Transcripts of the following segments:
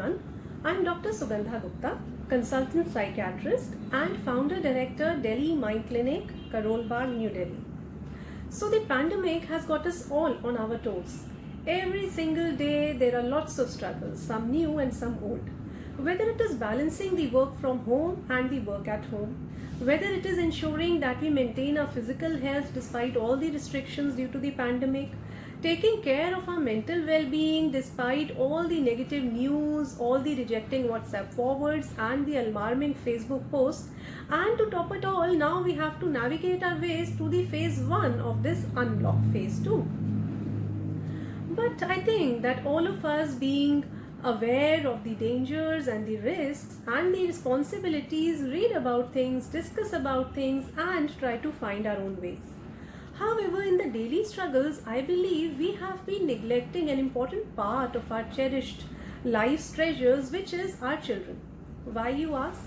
everyone. I'm Dr. Sugandha Gupta, consultant psychiatrist and founder director Delhi Mind Clinic, Karol Bagh, New Delhi. So the pandemic has got us all on our toes. Every single day there are lots of struggles, some new and some old. Whether it is balancing the work from home and the work at home, whether it is ensuring that we maintain our physical health despite all the restrictions due to the pandemic, taking care of our mental well-being despite all the negative news, all the rejecting WhatsApp forwards and the alarming Facebook posts, and to top it all, now we have to navigate our ways through the phase 1 of this unlock phase 2. But I think that all of us being aware of the dangers and the risks and the responsibilities, read about things, discuss about things, and try to find our own ways. However, in the daily struggles, I believe we have been neglecting an important part of our cherished life's treasures, which is our children. Why, you ask?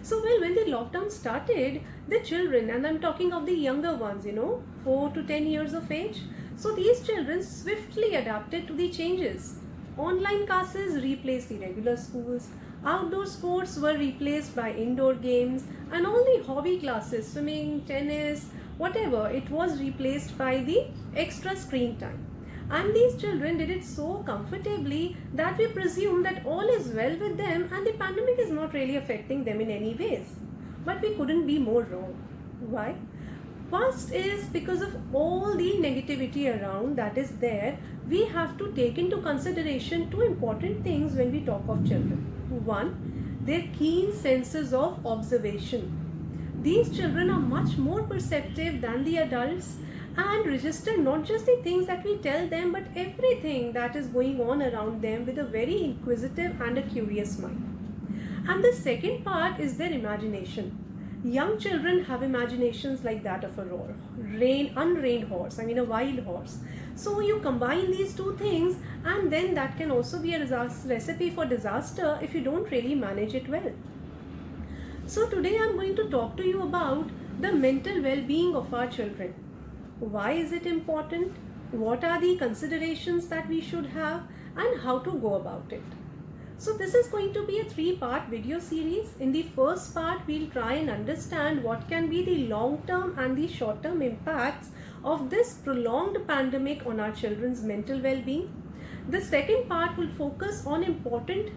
So, well, when the lockdown started, the children, and I'm talking of the younger ones, 4 to 10 years of age, so these children swiftly adapted to the changes. Online classes replaced the regular schools, outdoor sports were replaced by indoor games, and all the hobby classes, swimming, tennis, whatever, it was replaced by the extra screen time. And these children did it so comfortably that we presume that all is well with them and the pandemic is not really affecting them in any ways. But we couldn't be more wrong. Why? First is because of all the negativity around that is there, we have to take into consideration two important things when we talk of children. One, their keen senses of observation. These children are much more perceptive than the adults and register not just the things that we tell them but everything that is going on around them with a very inquisitive and a curious mind. And the second part is their imagination. Young children have imaginations like that of a unreined horse, a wild horse. So you combine these two things and then that can also be a recipe for disaster if you don't really manage it well. So today I'm going to talk to you about the mental well-being of our children. Why is it important? What are the considerations that we should have and how to go about it? So this is going to be a 3-part video series. In the first part, we'll try and understand what can be the long-term and the short-term impacts of this prolonged pandemic on our children's mental well-being. The second part will focus on important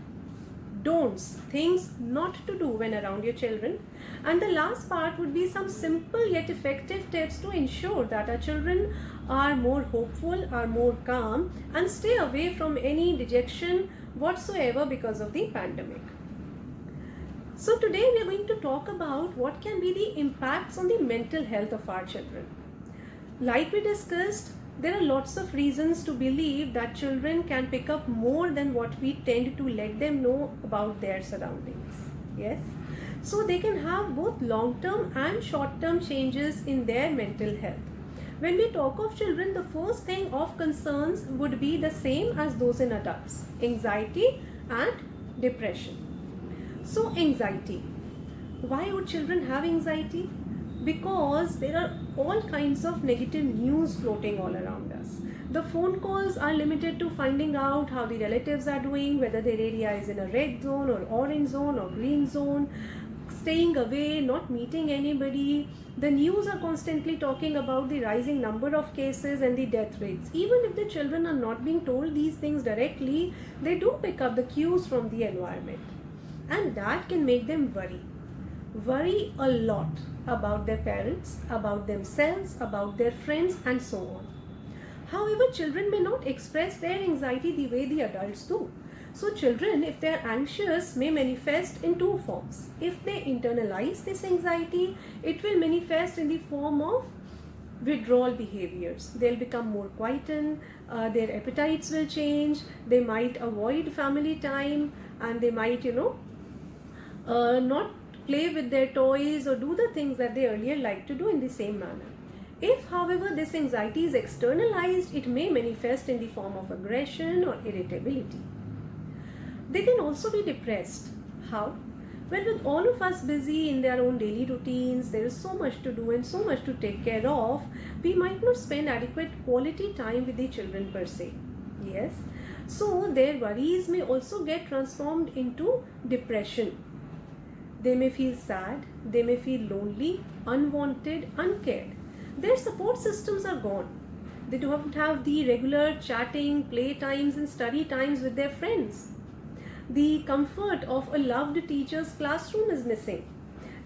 don'ts, things not to do when around your children. And the last part would be some simple yet effective tips to ensure that our children are more hopeful, are more calm, and stay away from any dejection whatsoever because of the pandemic. So today we are going to talk about what can be the impacts on the mental health of our children. Like we discussed, there are lots of reasons to believe that children can pick up more than what we tend to let them know about their surroundings. Yes? So they can have both long-term and short-term changes in their mental health. When we talk of children, the first thing of concerns would be the same as those in adults: anxiety and depression. So anxiety. Why would children have anxiety? Because there are all kinds of negative news floating all around us. The phone calls are limited to finding out how the relatives are doing, whether their area is in a red zone or orange zone or green zone, staying away, not meeting anybody. The news are constantly talking about the rising number of cases and the death rates. Even if the children are not being told these things directly, they do pick up the cues from the environment. And that can make them worry a lot about their parents, about themselves, about their friends, and so on. However, children may not express their anxiety the way the adults do. So children, if they are anxious, may manifest in two forms. If they internalize this anxiety, it will manifest in the form of withdrawal behaviors. They'll become more quietened, their appetites will change, they might avoid family time, and they might, not play with their toys or do the things that they earlier liked to do in the same manner. If, however, this anxiety is externalized, it may manifest in the form of aggression or irritability. They can also be depressed. How? Well, with all of us busy in their own daily routines, there is so much to do and so much to take care of, we might not spend adequate quality time with the children per se. Yes. So their worries may also get transformed into depression. They may feel sad, they may feel lonely, unwanted, uncared. Their support systems are gone. They don't have the regular chatting, play times, and study times with their friends. The comfort of a loved teacher's classroom is missing.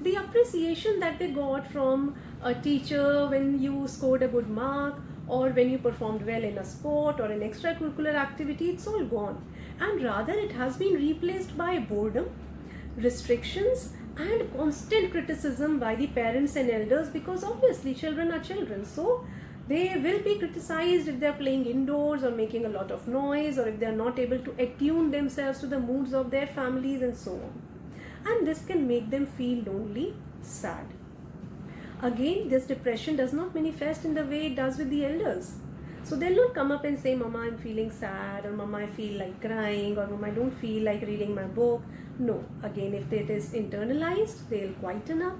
The appreciation that they got from a teacher when you scored a good mark or when you performed well in a sport or an extracurricular activity, it's all gone. And rather, it has been replaced by boredom, restrictions, and constant criticism by the parents and elders, because obviously children are children. So they will be criticized if they are playing indoors or making a lot of noise, or if they are not able to attune themselves to the moods of their families and so on. And this can make them feel lonely, sad. Again, this depression does not manifest in the way it does with the elders. So they'll not come up and say, Mama, I'm feeling sad, or Mama, I feel like crying, or Mama, I don't feel like reading my book. No, again, if it is internalized, they'll quieten up.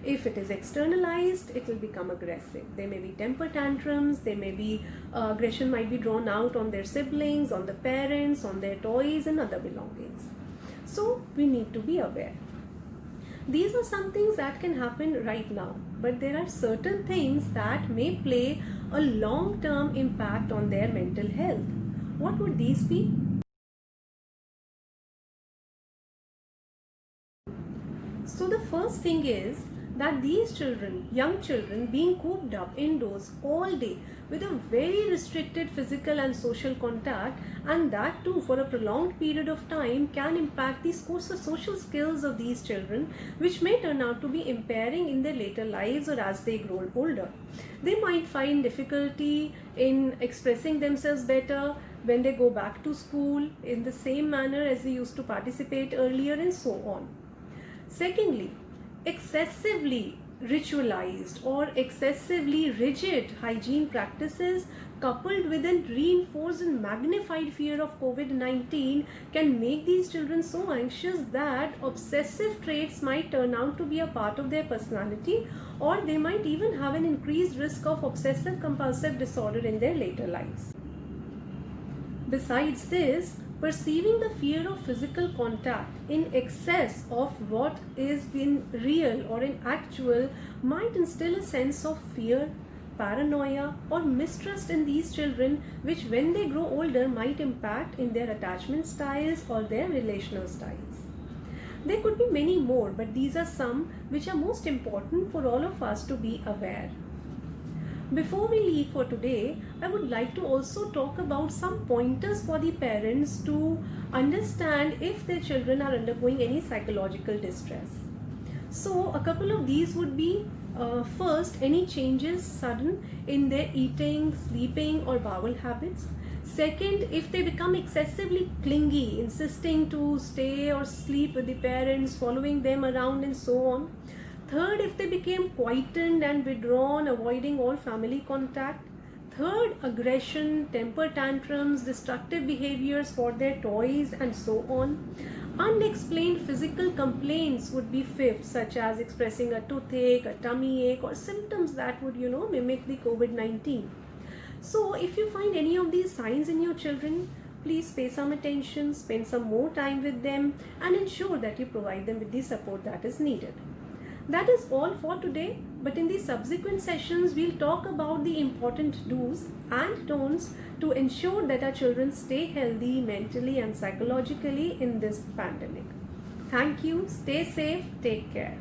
If it is externalized, it will become aggressive. There may be temper tantrums, there may be aggression might be drawn out on their siblings, on the parents, on their toys and other belongings. So we need to be aware. These are some things that can happen right now, but there are certain things that may play a long-term impact on their mental health. What would these be? So the first thing is that these children, young children, being cooped up indoors all day with a very restricted physical and social contact, and that too for a prolonged period of time, can impact the social skills of these children, which may turn out to be impairing in their later lives or as they grow older. They might find difficulty in expressing themselves better when they go back to school in the same manner as they used to participate earlier, and so on. Secondly, excessively ritualized or excessively rigid hygiene practices coupled with a reinforced and magnified fear of COVID-19 can make these children so anxious that obsessive traits might turn out to be a part of their personality, or they might even have an increased risk of obsessive compulsive disorder in their later lives. Besides this, perceiving the fear of physical contact in excess of what is in real or in actual might instill a sense of fear, paranoia, or mistrust in these children, which when they grow older might impact in their attachment styles or their relational styles. There could be many more, but these are some which are most important for all of us to be aware. Before we leave for today, I would like to also talk about some pointers for the parents to understand if their children are undergoing any psychological distress. So a couple of these would be, first, any changes sudden in their eating, sleeping or bowel habits. Second, if they become excessively clingy, insisting to stay or sleep with the parents, following them around and so on. Third, if they became quietened and withdrawn, avoiding all family contact. Third, aggression, temper tantrums, destructive behaviors for their toys and so on. Unexplained physical complaints would be fifth, such as expressing a toothache, a tummy ache, or symptoms that would, mimic the COVID-19. So if you find any of these signs in your children, please pay some attention, spend some more time with them, and ensure that you provide them with the support that is needed. That is all for today, but in the subsequent sessions, we'll talk about the important do's and don'ts to ensure that our children stay healthy mentally and psychologically in this pandemic. Thank you, stay safe, take care.